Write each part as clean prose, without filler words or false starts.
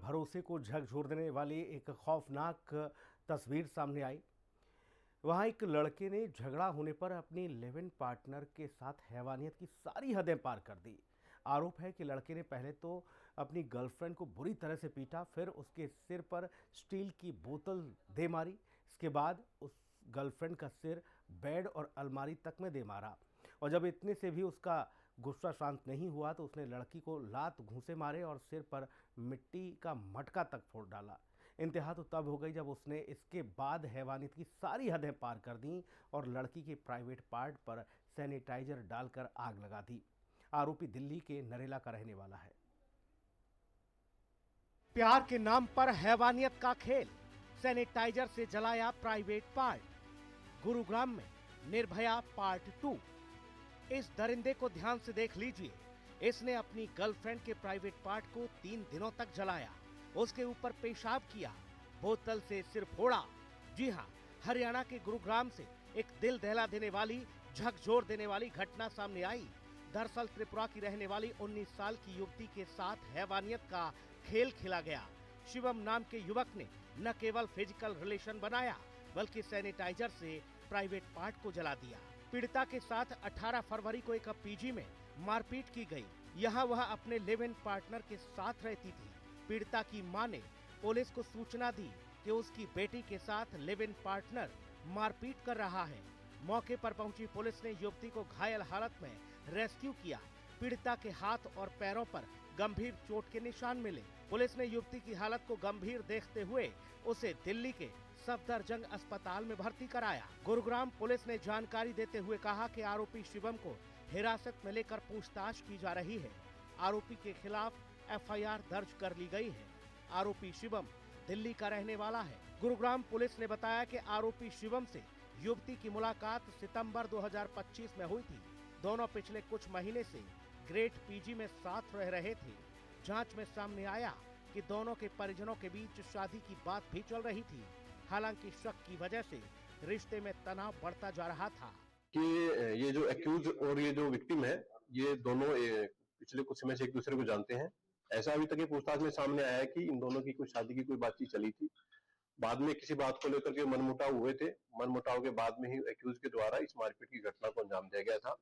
भरोसे को झकझोर देने वाली एक खौफनाक तस्वीर सामने आई। वहां एक लड़के ने झगड़ा होने पर अपनी लिव इन पार्टनर के साथ हैवानियत की सारी हदें पार कर दी। आरोप है कि लड़के ने पहले तो अपनी गर्लफ्रेंड को बुरी तरह से पीटा, फिर उसके सिर पर स्टील की बोतल दे मारी। इसके बाद उस गर्लफ्रेंड का सिर बेड और अलमारी तक में दे मारा, और जब इतने से भी उसका गुस्सा शांत नहीं हुआ तो उसने लड़की को लात घूंसे मारे और सिर पर मिट्टी का मटका तक फोड़ डाला। इंतहा तो तब हो गई जब उसने इसके बाद हैवानियत की सारी हदें पार कर दी और लड़की के प्राइवेट पार्ट पर सैनिटाइजर डालकर आग लगा दी। आरोपी दिल्ली के नरेला का रहने वाला है। प्यार के नाम पर हैवानियत का खेल, सैनिटाइजर से जलाया प्राइवेट पार्ट। गुरुग्राम में निर्भया पार्ट 2। इस दरिंदे को ध्यान से देख लीजिए। इसने अपनी गर्लफ्रेंड के प्राइवेट पार्ट को 3 दिनों तक जलाया, उसके ऊपर पेशाब किया, बोतल से सिर फोड़ा। जी हां, हरियाणा के गुरुग्राम से एक दिल दहला देने वाली, झकझोर देने वाली घटना सामने आई। दरअसल त्रिपुरा की रहने वाली 19 साल की युवती के साथ हैवानियत का खेल खेला गया। शिवम नाम के युवक ने न केवल फिजिकल रिलेशन बनाया, बल्कि सैनिटाइजर से प्राइवेट पार्ट को जला दिया। पीड़िता के साथ 18 फरवरी को एक पीजी में मारपीट की गई। यहाँ वह अपने लिव इन पार्टनर के साथ रहती थी। पीड़िता की मां ने पुलिस को सूचना दी कि उसकी बेटी के साथ लिव इन पार्टनर मारपीट कर रहा है। मौके पर पहुंची पुलिस ने युवती को घायल हालत में रेस्क्यू किया। पीड़िता के हाथ और पैरों पर गंभीर चोट के निशान मिले। पुलिस ने युवती की हालत को गंभीर देखते हुए उसे दिल्ली के सफदरजंग अस्पताल में भर्ती कराया। गुरुग्राम पुलिस ने जानकारी देते हुए कहा कि आरोपी शिवम को हिरासत में लेकर पूछताछ की जा रही है। आरोपी के खिलाफ एफआईआर दर्ज कर ली गई है। आरोपी शिवम दिल्ली का रहने वाला है। गुरुग्राम पुलिस ने बताया कि आरोपी शिवम से युवती की मुलाकात सितंबर 2025 में हुई थी। दोनों पिछले कुछ महीने से ग्रेट पीजी में साथ रह रहे थे। जांच में सामने आया कि दोनों के परिजनों के बीच शादी की बात भी चल रही थी। हालांकि शक की वजह से रिश्ते में तनाव बढ़ता जा रहा था कि ये जो एक्यूज और ये जो विक्टिम है, ये दोनों पिछले कुछ समय से एक दूसरे को जानते हैं। ऐसा अभी तक ये पूछताछ में सामने आया है कि इन दोनों की कुछ शादी की कोई बातचीत चली थी। बाद में किसी बात को लेकर के मनमुटाव हुए थे। मनमुटाव के बाद में ही एक्यूज के द्वारा इस मारपीट की घटना को अंजाम दिया गया था।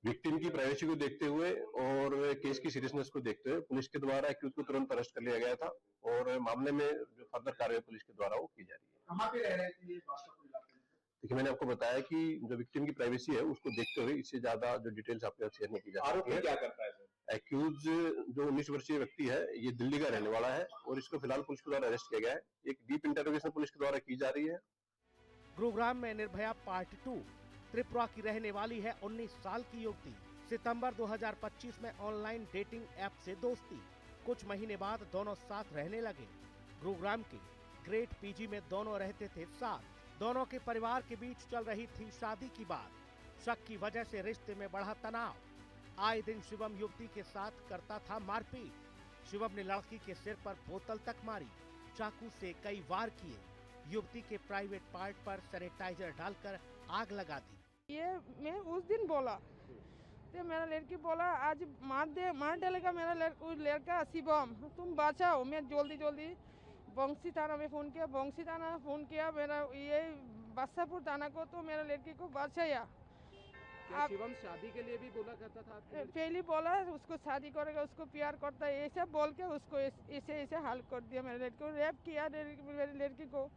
विक्टिम की प्राइवेसी को देखते हुए और केस की सीरियसनेस को देखते हुए पुलिस के द्वारा एक्यूज को तुरंत अरेस्ट कर लिया गया था और मामले में जो फर्दर कार्रवाई पुलिस के द्वारा वो की जा रही है। कहाँ पे रह रहे थे ये बादशाहपुर इलाके में? देखिए, मैंने आपको बताया कि जो विक्टिम की प्राइवेसी है उसको देखते हुए इससे ज्यादा जो डिटेल्स आपके साथ शेयर नहीं की जा सकती है। आरोपी क्या करता है सर? एक्यूज जो 19 वर्षीय व्यक्ति है, ये दिल्ली का रहने वाला है और इसको फिलहाल पुलिस के द्वारा अरेस्ट किया गया है। एक डीप इंटरोगेशन पुलिस के द्वारा की जा रही है। गुरुग्राम में निर्भया पार्ट 2। त्रिपुरा की रहने वाली है 19 साल की युवती। सितंबर 2025 में ऑनलाइन डेटिंग ऐप से दोस्ती। कुछ महीने बाद दोनों साथ रहने लगे। गुरुग्राम के ग्रेट पीजी में दोनों रहते थे साथ। दोनों के परिवार के बीच चल रही थी शादी की बात। शक की वजह से रिश्ते में बढ़ा तनाव। आए दिन शिवम युवती के साथ करता था मारपीट। शिवम ने लड़की के सिर पर बोतल तक मारी, चाकू से कई वार किए। युवती के प्राइवेट पार्ट पर सैनिटाइजर डालकर आग लगा दी। ये मैं उस दिन बोला तो मेरा लड़की बोला आज मार डालेगा मेरा लड़का शिवम, तुम बचाओ। मैं जल्दी बंसी थाना में फ़ोन किया, बंसी थाना फ़ोन किया मेरा ये बादशाहपुर थाना को, तो मेरा लड़की को बचाया। क्या शिवम शादी के लिए भी बोला करता था? पहले बोला उसको शादी करेगा, उसको प्यार करता है, ऐसा बोल के उसको ऐसे हाल कर दिया। मेरे लड़की को रेप किया, मेरे लड़की को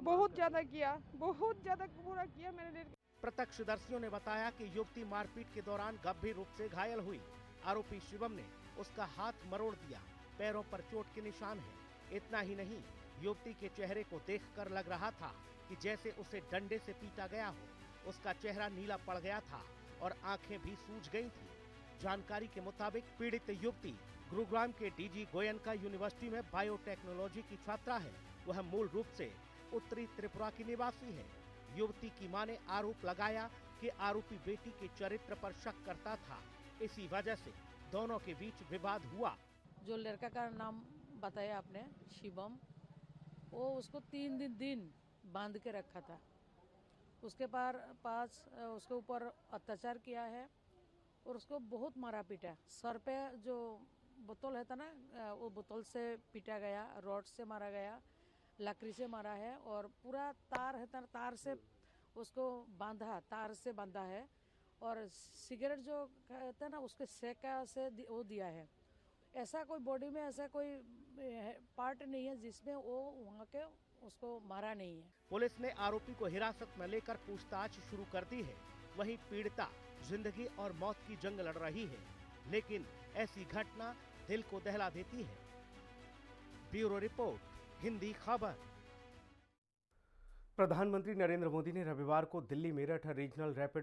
बहुत ज्यादा किया, बहुत ज्यादा बुरा किया मेरे लड़की। प्रत्यक्षदर्शियों ने बताया कि युवती मारपीट के दौरान गंभीर रूप से घायल हुई। आरोपी शिवम ने उसका हाथ मरोड़ दिया, पैरों पर चोट के निशान है। इतना ही नहीं, युवती के चेहरे को देखकर लग रहा था कि जैसे उसे डंडे से पीटा गया हो। उसका चेहरा नीला पड़ गया था और आंखें भी सूज गई थी। जानकारी के मुताबिक पीड़ित युवती गुरुग्राम के डीजी गोयनका यूनिवर्सिटी में बायोटेक्नोलॉजी की छात्रा है। वह मूल रूप से उत्तरी त्रिपुरा की निवासी है। युवती की मां ने आरोप लगाया कि आरोपी बेटी के चरित्र पर शक करता था। इसी वजह से दोनों के बीच विवाद हुआ। जो लड़का का नाम बताया आपने, शिवम, वो उसको 3 दिन बांध के रखा था। उसके पास उसके ऊपर अत्याचार किया है और उसको बहुत मारा पीटा। सर पे जो बोतल है था ना, वो बोतल से पीटा गया, रॉड से मारा गया, लकड़ी से मारा है, और पूरा तार है, तार से उसको बांधा, तार से बांधा है, और सिगरेट जो कहते हैं ना उसके सेका से वो दिया है। ऐसा कोई बॉडी में ऐसा कोई पार्ट नहीं है जिसमें वो वहाँ के उसको मारा नहीं है। पुलिस ने आरोपी को हिरासत में लेकर पूछताछ शुरू कर दी है। वहीं पीड़िता जिंदगी और मौत की जंग लड़ रही है, लेकिन ऐसी घटना दिल को दहला देती है। ब्यूरो रिपोर्ट, हिंदी खबर। प्रधानमंत्री नरेंद्र मोदी ने रविवार को दिल्ली मेरठ रीजनल रैपिड